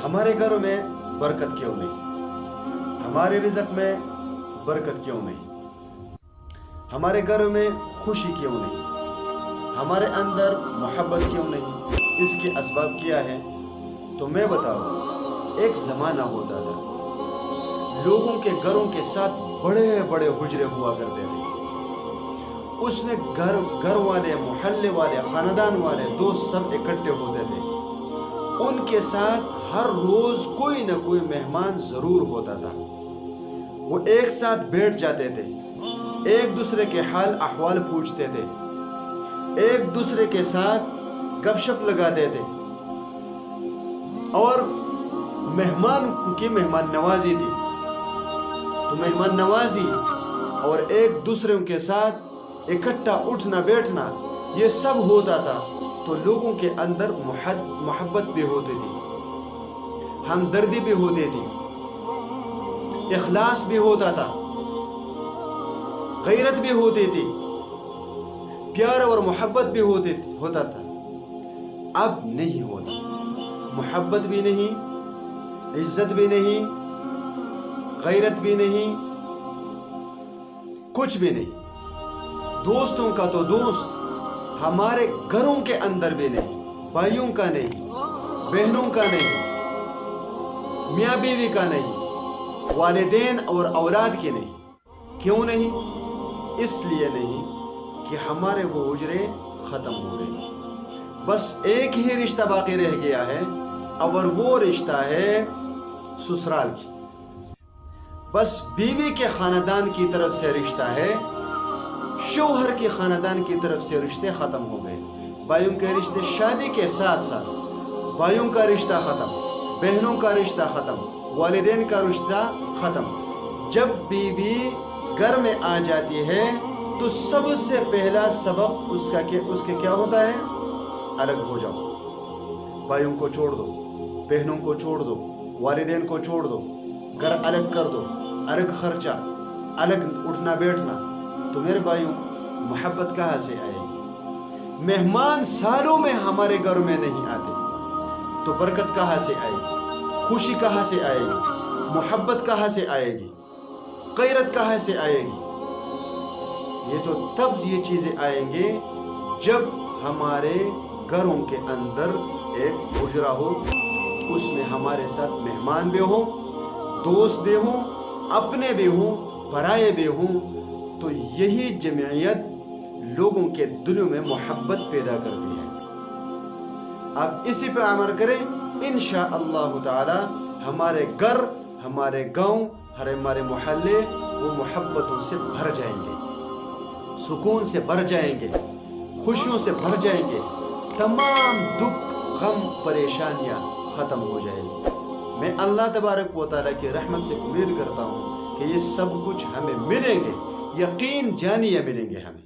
ہمارے گھروں میں برکت کیوں نہیں؟ ہمارے رزق میں برکت کیوں نہیں؟ ہمارے گھروں میں خوشی کیوں نہیں؟ ہمارے اندر محبت کیوں نہیں؟ اس کے اسباب کیا ہے؟ تو میں بتاؤں، ایک زمانہ ہوتا تھا، لوگوں کے گھروں کے ساتھ بڑے بڑے حجرے ہوا کرتے تھے۔ اس میں گھر والے، محلے والے، خاندان والے، دوست سب اکٹھے ہوتے تھے۔ ان کے ساتھ ہر روز کوئی نہ کوئی مہمان ضرور ہوتا تھا۔ وہ ایک ساتھ بیٹھ جاتے تھے، ایک دوسرے کے حال احوال پوچھتے تھے، ایک دوسرے کے ساتھ گپ شپ لگاتے تھے، اور مہمان کی مہمان نوازی تھی۔ تو مہمان نوازی اور ایک دوسرے کے ساتھ اکٹھا اٹھنا بیٹھنا یہ سب ہوتا تھا، تو لوگوں کے اندر محبت بھی ہوتی تھی، ہمدردی بھی ہوتی تھی، اخلاص بھی ہوتا تھا، غیرت بھی ہوتی تھی، پیار اور محبت بھی ہوتا تھا۔ اب نہیں ہوتا، محبت بھی نہیں، عزت بھی نہیں، غیرت بھی نہیں، کچھ بھی نہیں۔ دوستوں کا تو دوست ہمارے گھروں کے اندر بھی نہیں، بھائیوں کا نہیں، بہنوں کا نہیں، میاں بیوی کا نہیں، والدین اور اولاد کے نہیں۔ کیوں نہیں؟ اس لیے نہیں کہ ہمارے وہ حجرے ختم ہو گئے، بس ایک ہی رشتہ باقی رہ گیا ہے، اور وہ رشتہ ہے سسرال کی۔ بس بیوی کے خاندان کی طرف سے رشتہ ہے، شوہر کے خاندان کی طرف سے رشتے ختم ہو گئے۔ بھائیوں کے رشتے شادی کے ساتھ ساتھ بھائیوں کا رشتہ ختم، بہنوں کا رشتہ ختم، والدین کا رشتہ ختم۔ جب بیوی گھر میں آ جاتی ہے تو سب سے پہلا سبق اس کے کیا ہوتا ہے؟ الگ ہو جاؤ، بھائیوں کو چھوڑ دو، بہنوں کو چھوڑ دو، والدین کو چھوڑ دو، گھر الگ کر دو، الگ خرچہ، الگ اٹھنا بیٹھنا۔ تو میرے بھائیوں، محبت کہاں سے آئے گی؟ مہمان سالوں میں ہمارے گھر میں نہیں آتے، تو برکت کہاں سے آئے گی؟ خوشی کہاں سے آئے گی؟ محبت کہاں سے آئے گی؟ غیرت کہاں سے آئے گی؟ یہ تو تب یہ چیزیں آئیں گے جب ہمارے گھروں کے اندر ایک حجرہ ہو، اس میں ہمارے ساتھ مہمان بھی ہوں، دوست بھی ہوں، اپنے بھی ہوں، پرائے بھی ہوں۔ تو یہی جمعیت لوگوں کے دلوں میں محبت پیدا کرتی ہے۔ آپ اسی پہ عمل کریں، انشاءاللہ تعالی ہمارے گھر، ہمارے گاؤں، ہمارے محلے وہ محبتوں سے بھر جائیں گے، سکون سے بھر جائیں گے، خوشیوں سے بھر جائیں گے، تمام دکھ، غم، پریشانیاں ختم ہو جائیں گی۔ میں اللہ تبارک و تعالیٰ کی رحمت سے امید کرتا ہوں کہ یہ سب کچھ ہمیں ملیں گے، یقین جانیے ملیں گے ہمیں۔